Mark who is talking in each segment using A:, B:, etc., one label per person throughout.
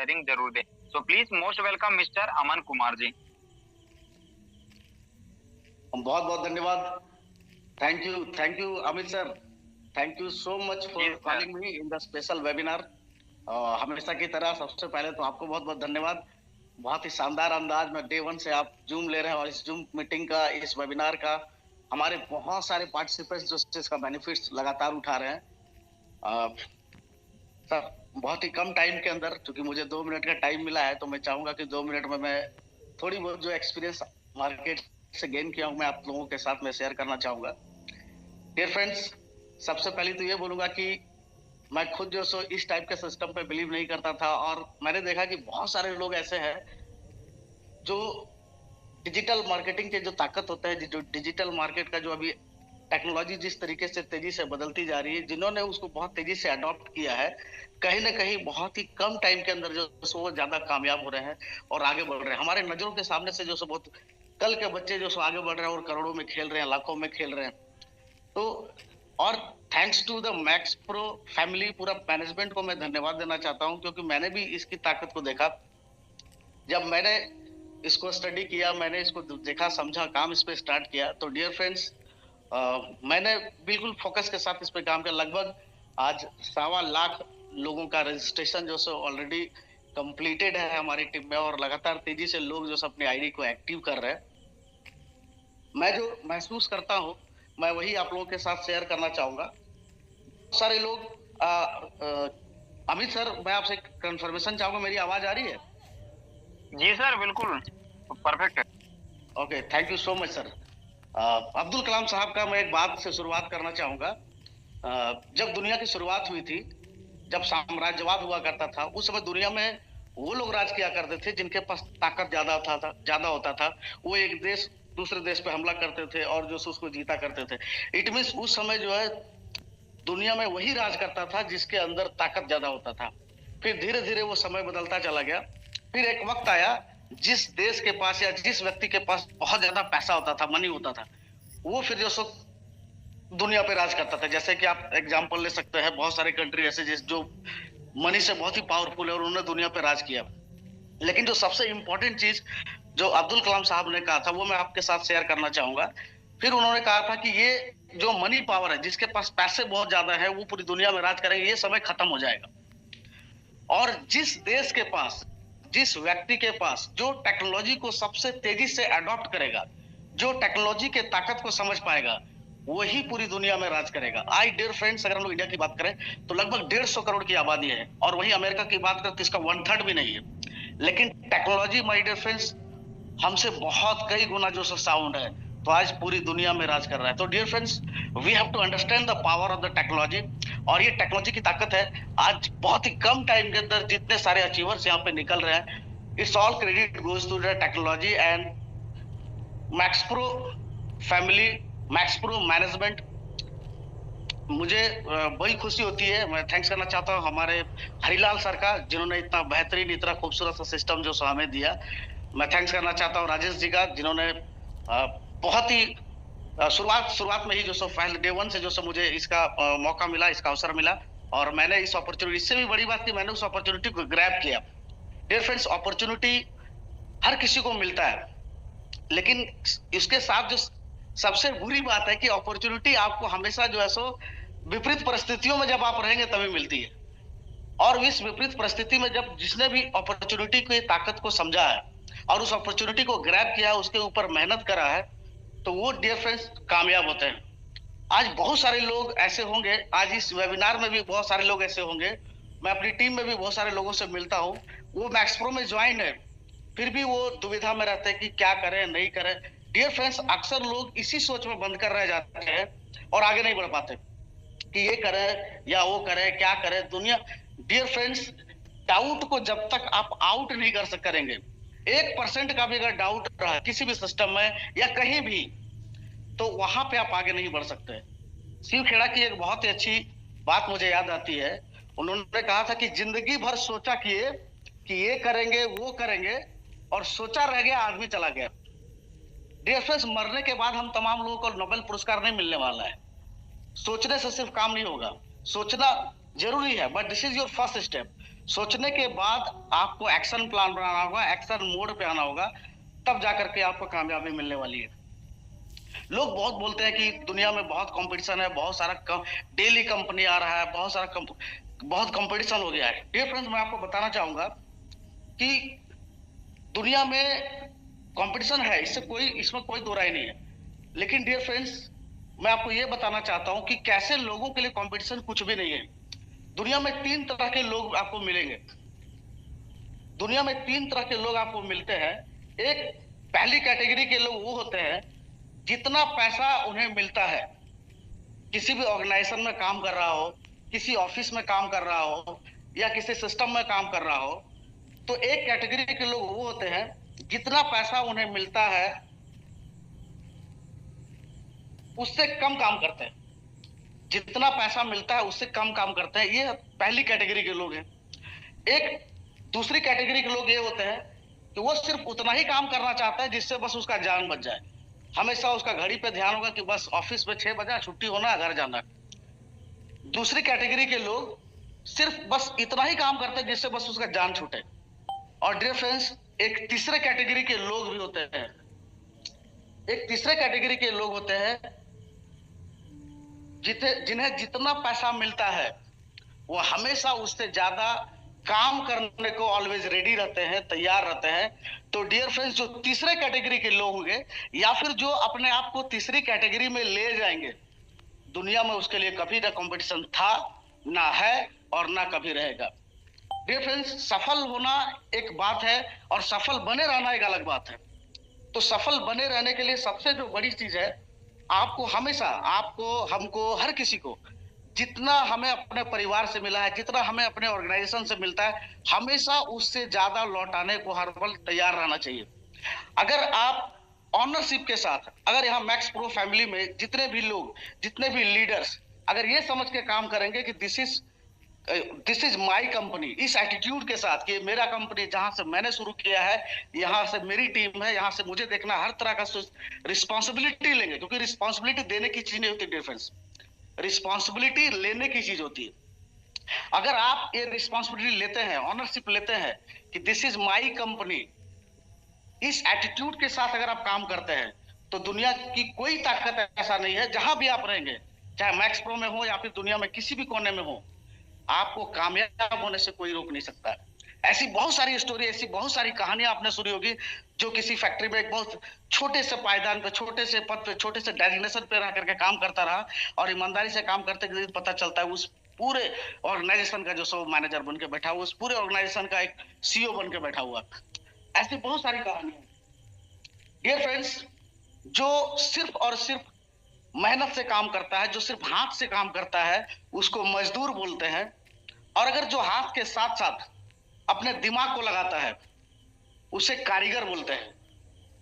A: Sharing जरूर दें। So please most welcome mister Aman Kumar ji.
B: बहुत बहुत धन्यवाद। Thank you Amit sir. Thank you so much for calling me in the special webinar. हमेशा की तरह सबसे पहले तो आपको बहुत बहुत धन्यवाद। बहुत ही शानदार अंदाज में डे 1 से आप जूम ले रहे हैं और इस जूम मीटिंग का, इस वेबिनार का हमारे बहुत सारे पार्टिसिपेंट्स जो इसका बेनिफिट्स लगातार उठा रहे हैं। सर बहुत ही कम टाइम के अंदर, क्योंकि मुझे 2 मिनट का टाइम मिला है, तो मैं चाहूंगा कि 2 मिनट में मैं थोड़ी बहुत जो एक्सपीरियंस मार्केट से गेन किया हूं मैं आप लोगों के साथ में शेयर करना चाहूंगा। डियर फ्रेंड्स, सबसे पहले तो ये बोलूंगा कि मैं खुद जो सो इस टाइप के सिस्टम पे बिलीव नहीं करता था, और मैंने देखा कि बहुत सारे लोग ऐसे हैं जो डिजिटल मार्केटिंग के जो ताकत होता है, जो डिजिटल मार्केट का जो अभी टेक्नोलॉजी जिस तरीके से तेजी से बदलती जा रही है, जिन्होंने उसको बहुत तेजी से अडॉप्ट किया है, कहीं ना कहीं बहुत ही कम टाइम के अंदर जो सो वो ज्यादा कामयाब हो रहे हैं और आगे बढ़ रहे हैं। हमारे नजरों के सामने से जो सो बहुत कल के बच्चे जो सो आगे बढ़ रहे हैं और करोड़ों में खेल रहे हैं, लाखों में खेल रहे हैं। तो और thanks to the Max Pro family, पूरा मैनेजमेंट को मैं धन्यवाद देना चाहता हूं, क्योंकि मैंने भी इसकी ताकत को देखा। जब मैंने इसको स्टडी किया, मैंने इसको देखा, समझा, काम इस पे स्टार्ट किया, तो डियर फ्रेंड्स मैंने बिल्कुल फोकस के साथ इस पे काम किया। लगभग आज 1.25 लाख लोगों का रजिस्ट्रेशन जो सो ऑलरेडी कंप्लीटेड है हमारी टीम में, और लगातार तेजी से लोग जो अपनी आईडी को एक्टिव कर रहे हैं। मैं जो महसूस करता हूं, मैं वही आप लोगों के साथ शेयर करना चाहूंगा। सारे लोग अमित सर, मैं आपसे कंफर्मेशन चाहूंगा, मेरी आवाज आ रही है?
A: जी सर, बिल्कुल परफेक्ट है।
B: Okay, thank you so much sir. Abdul Kalam साहब का मैं एक बात से शुरुआत करना चाहूंगा। जब दुनिया की शुरुआत हुई थी, जब साम्राज्यवाद हुआ करता था, उस समय दुनिया में वो लोग राज किया करते थे जिनके पास ताकत ज्यादा होता था। वो एक देश दूसरे देश पे हमला करते थे और जो उसको जीता करते थे। इट मीन्स उस समय जो है दुनिया में वही राज करता था जिसके अंदर ताकत ज्यादा होता था। फिर धीरे धीरे वो समय बदलता चला गया। फिर एक वक्त आया जिस देश के पास या जिस व्यक्ति के पास बहुत ज्यादा पैसा होता था, मनी होता था, वो फिर जो सो दुनिया पे राज करता था। जैसे कि आप एग्जांपल ले सकते हैं, बहुत सारे कंट्री ऐसे जो मनी से बहुत ही पावरफुल है और उन्होंने दुनिया पे राज किया। लेकिन जो सबसे इंपॉर्टेंट चीज जो अब्दुल कलाम साहब ने कहा था, वो मैं आपके साथ शेयर करना चाहूंगा। फिर उन्होंने कहा था कि ये जो मनी पावर है, जिसके पास पैसे बहुत ज्यादा है, वो पूरी दुनिया में राज करेंगे, ये समय खत्म हो जाएगा। और जिस देश के पास, जिस व्यक्ति के पास जो टेक्नोलॉजी को सबसे तेजी से अडॉप्ट करेगा, जो टेक्नोलॉजी के ताकत को समझ पाएगा, वही पूरी दुनिया में राज करेगा। आई डियर फ्रेंड्स, अगर हम लोग इंडिया की बात करें तो लगभग 150 करोड़ की आबादी है, और वही अमेरिका की बात करें तो इसका 1/3 भी नहीं है। लेकिन टेक्नोलॉजी माय डियर फ्रेंड्स हमसे बहुत कई गुना जो साउंड है, तो आज पूरी दुनिया में राज कर रहा है। तो dear friends, we have to understand the power of the technology. और ये टेक्नोलॉजी की ताकत है। आज बहुत ही कम टाइम के अंदर जितने सारे अचीवर्स यहाँ पे निकल रहे हैं, it's all credit goes to the technology and Max Pro family, Max Pro management. मुझे बड़ी खुशी होती है, मैं थैंक्स करना चाहता हूँ हमारे हरिलाल सर का, जिन्होंने इतना बेहतरीन, इतना खूबसूरत सा सिस्टम जो हमें दिया। मैं थैंक्स करना चाहता हूँ राजेश जी का, जिन्होंने बहुत ही शुरुआत में ही जो सो पहले डे 1 से जो सो मुझे इसका मौका मिला, इसका अवसर मिला, और मैंने इस अपॉर्चुनिटी, इससे भी बड़ी बात थी, मैंने उस अपॉर्चुनिटी को ग्रैब किया। डियर फ्रेंड्स, अपॉर्चुनिटी हर किसी को मिलता है, लेकिन इसके साथ जो सबसे बुरी बात है कि अपॉर्चुनिटी आपको हमेशा जो है सो विपरीत परिस्थितियों में जब आप रहेंगे तभी मिलती है। और इस विपरीत परिस्थिति में जब जिसने भी अपॉर्चुनिटी की ताकत को समझा है और उस अपॉर्चुनिटी को ग्रैब किया है, उसके ऊपर मेहनत करा है, तो वो डियर फ्रेंड्स कामयाब होते हैं। आज बहुत सारे लोग ऐसे होंगे, आज इस वेबिनार में भी बहुत सारे लोग ऐसे होंगे, मैं अपनी टीम में भी बहुत सारे लोगों से मिलता हूँ, वो मैक्स प्रो में ज्वाइन है, फिर भी वो दुविधा में रहते हैं कि क्या करें नहीं करें। डियर फ्रेंड्स, अक्सर लोग इसी सोच में बंद कर रह जाते हैं और आगे नहीं बढ़ पाते कि ये करें या वो करें, क्या करें दुनिया। डियर फ्रेंड्स, डाउट को जब तक आप आउट नहीं करेंगे, 1% का भी अगर डाउट रहा किसी भी सिस्टम में या कहीं भी, तो वहां पे आप आगे नहीं बढ़ सकते। शिव खेड़ा की एक बहुत ही अच्छी बात मुझे याद आती है। उन्होंने कहा था कि जिंदगी भर सोचा किए कि ये करेंगे वो करेंगे, और सोचा रह गया, आदमी चला गया। डियर फ्रेंड्स, मरने के बाद हम तमाम लोगों को नोबेल पुरस्कार नहीं मिलने वाला है। सोचने से सिर्फ काम नहीं होगा, सोचना जरूरी है, but this is your first step. सोचने के बाद आपको एक्शन प्लान बनाना होगा, एक्शन मोड पे आना होगा, तब जाकर के आपको कामयाबी मिलने वाली है। लोग बहुत बोलते हैं कि दुनिया में बहुत कंपटीशन है, बहुत सारा डेली कंपनी आ रहा है, बहुत कंपटीशन हो गया है। डियर फ्रेंड्स, मैं आपको बताना चाहूंगा कि दुनिया में कंपटीशन है, इसमें कोई दो राय नहीं है। लेकिन डियर फ्रेंड्स, मैं आपको ये बताना चाहता हूं कि कैसे लोगों के लिए कंपटीशन कुछ भी नहीं है। दुनिया में 3 तरह के लोग आपको मिलेंगे। दुनिया में 3 तरह के लोग आपको मिलते हैं। एक पहली कैटेगरी के लोग वो होते हैं जितना पैसा उन्हें मिलता है, किसी भी ऑर्गेनाइजेशन में काम कर रहा हो, किसी ऑफिस में काम कर रहा हो या किसी सिस्टम में काम कर रहा हो, तो एक कैटेगरी के लोग वो होते हैं जितना पैसा उन्हें मिलता है उससे कम काम करते हैं। जितना पैसा मिलता है उससे कम काम करते हैं, ये पहली कैटेगरी के लोग हैं। एक दूसरी कैटेगरी के लोग ये होते हैं कि वो सिर्फ उतना ही काम करना चाहता है जिससे बस उसका जान बच जाए। हमेशा उसका घड़ी पे ध्यान होगा कि बस ऑफिस में 6 बजे छुट्टी होना, घर जाना। दूसरी कैटेगरी के लोग सिर्फ बस इतना ही काम करते हैं जिससे बस उसका जान छूटे। और डियर फ्रेंड्स, एक तीसरे कैटेगरी के लोग भी होते हैं। एक तीसरे कैटेगरी के लोग होते हैं जिन्हें जितना पैसा मिलता है वो हमेशा उससे ज्यादा काम करने को ऑलवेज रेडी रहते हैं, तैयार रहते हैं। तो डियर फ्रेंड्स, जो तीसरे कैटेगरी के लोग होंगे या फिर जो अपने आप को तीसरी कैटेगरी में ले जाएंगे, दुनिया में उसके लिए कभी ना कंपटीशन था, ना है और ना कभी रहेगा। डियर फ्रेंड्स, सफल होना एक बात है और सफल बने रहना एक अलग बात है। तो सफल बने रहने के लिए सबसे जो बड़ी चीज है, आपको हमेशा, आपको, हमको, हर किसी को जितना हमें अपने परिवार से मिला है, जितना हमें अपने ऑर्गेनाइजेशन से मिलता है, हमेशा उससे ज्यादा लौटाने को हर पल तैयार रहना चाहिए। अगर आप ऑनरशिप के साथ, अगर यहाँ मैक्स प्रो फैमिली में जितने भी लोग, जितने भी लीडर्स अगर ये समझ के काम करेंगे कि दिस इज माई कंपनी, इस एटीट्यूड के साथ कि मेरा कंपनी जहां से मैंने शुरू किया है, यहाँ से मेरी टीम है, यहाँ से मुझे देखना, हर तरह का रिस्पॉन्सिबिलिटी लेंगे, क्योंकि रिस्पॉन्सिबिलिटी देने की चीज नहीं होती डिफरेंस, रिस्पॉन्सिबिलिटी लेने की चीज होती है। अगर आप ये रिस्पॉन्सिबिलिटी लेते हैं, ऑनरशिप लेते हैं कि दिस इज माई कंपनी, इस एटीट्यूड के साथ अगर आप काम करते हैं, तो दुनिया की कोई ताकत ऐसा नहीं है, जहां भी आप रहेंगे, चाहे मैक्स प्रो में हो या फिर दुनिया में किसी भी कोने में हो, आपको कामयाब होने से कोई रोक नहीं सकता है। ऐसी बहुत सारी स्टोरी, ऐसी बहुत सारी कहानियां आपने सुनी होगी, जो किसी फैक्ट्री में एक बहुत छोटे से पायदान पे, छोटे से पद पे, छोटे से डेजिग्नेशन पे रह करके काम करता रहा और ईमानदारी से काम करते हुए पता चलता है उस पूरे ऑर्गेनाइजेशन का जो सब मैनेजर बन के बैठा हुआ, उस पूरे ऑर्गेनाइजेशन का एक सीईओ बन के बैठा हुआ। ऐसी बहुत सारी कहानियां। डियर फ्रेंड्स, जो सिर्फ और सिर्फ मेहनत से काम करता है, जो सिर्फ हाथ से काम करता है, उसको मजदूर बोलते हैं। और अगर जो हाथ के साथ साथ अपने दिमाग को लगाता है, उसे कारीगर बोलते हैं।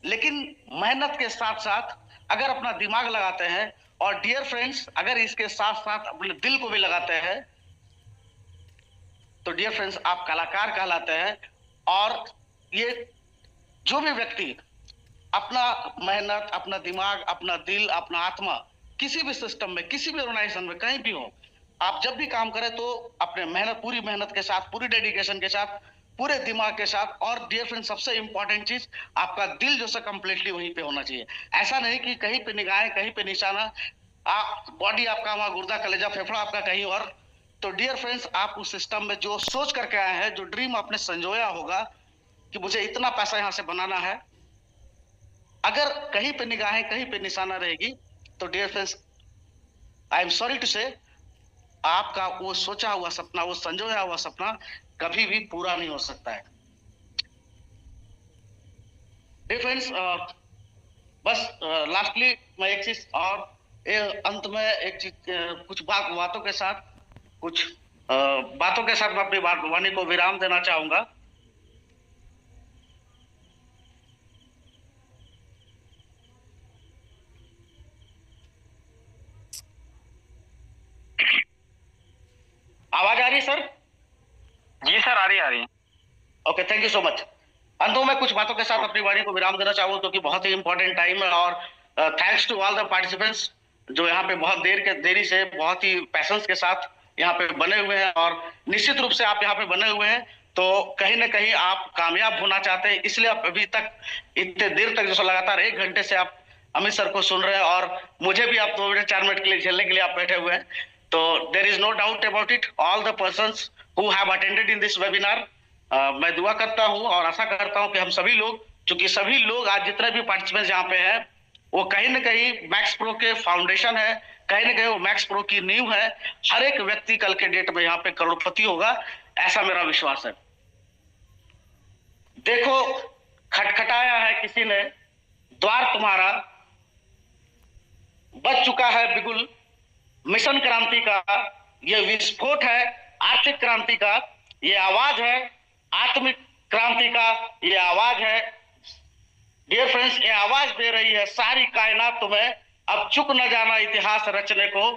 B: लेकिन मेहनत के साथ साथ अगर अपना दिमाग लगाते हैं और डियर फ्रेंड्स, अगर इसके साथ साथ अपने दिल को भी लगाते हैं, तो डियर फ्रेंड्स, आप कलाकार कहलाते हैं। और ये जो भी व्यक्ति अपना मेहनत, अपना दिमाग, अपना दिल, अपना आत्मा किसी भी सिस्टम में, किसी भी ऑर्गेनाइजेशन में, कहीं भी हो, आप जब भी काम करें तो अपने मेहनत, पूरी मेहनत के साथ, पूरी डेडिकेशन के साथ, पूरे दिमाग के साथ। और डियर फ्रेंड, सबसे इंपॉर्टेंट चीज, आपका दिल जो है कंप्लीटली वहीं पे होना चाहिए। ऐसा नहीं कि कहीं पे निगाहें, कहीं पे निशाना, बॉडी आपका वहां, गुर्दा, कलेजा, फेफड़ा आपका कहीं और। तो डियर फ्रेंड्स, आप उस सिस्टम में जो सोच करके आए हैं, जो ड्रीम आपने संजोया होगा कि मुझे इतना पैसा यहां से बनाना है, अगर कहीं पे निगाहें, कहीं पे निशाना रहेगी, तो dear friends, I am sorry to say, आपका वो सोचा हुआ सपना, वो संजोया हुआ सपना कभी भी पूरा नहीं हो सकता है। डियर फ्रेंड्स, बस लास्टली मैं एक चीज और अंत में एक चीज, कुछ बातों के साथ, मैं अपनी वाणी को विराम देना चाहूंगा। आवाज आ रही है सर?
A: जी सर, आ रही है।
B: Okay, thank you so much. अंतों में कुछ बातों के साथ अपनी वाणी को विराम देना चाहूंगा, क्योंकि बहुत ही इंपॉर्टेंट टाइम है। और thanks to all the participants जो यहाँ पे बहुत देरी से, बहुत ही पैशंस के साथ यहाँ पे बने हुए हैं और निश्चित रूप से आप यहाँ पे बने हुए हैं तो कहीं ना कहीं आप कामयाब होना चाहते हैं, इसलिए आप अभी तक इतने देर तक, जैसे लगातार 1 घंटे से आप अमित सर को सुन रहे हैं और मुझे भी आप 2 मिनट 4 मिनट के लिए झेलने के लिए आप बैठे हुए हैं। तो there is no doubt about it, all the persons who have attended in this webinar, मैं दुआ करता हूं और आशा करता हूं कि हम सभी लोग, चूंकि सभी लोग आज जितने भी पार्टिसिपेंट्स यहाँ पे हैं वो कहीं ना कहीं मैक्स प्रो के फाउंडेशन है, कहीं ना कहीं वो मैक्स प्रो की नींव है। हर एक व्यक्ति कल के डेट में यहाँ पे करोड़पति होगा, ऐसा मेरा विश्वास है। देखो, खटखटाया है किसी ने द्वार तुम्हारा, बच चुका है बिगुल, मिशन क्रांति का ये विस्फोट है, आर्थिक क्रांति का ये आवाज है, आत्मिक क्रांति का ये आवाज है। डियर फ्रेंड्स, ये आवाज दे रही है सारी कायनात तुम्हें, अब चुक न जाना इतिहास रचने को,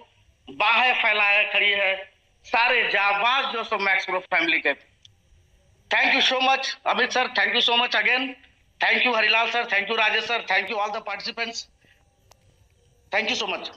B: बाहें फैलाए खड़ी है सारे जाबाज जो सो मैक्स प्रो फैमिली के। Thank you so much Amit sir, thank you so much again, thank you Harilal sir, thank you Rajesh sir, thank you all the participants, thank you so much.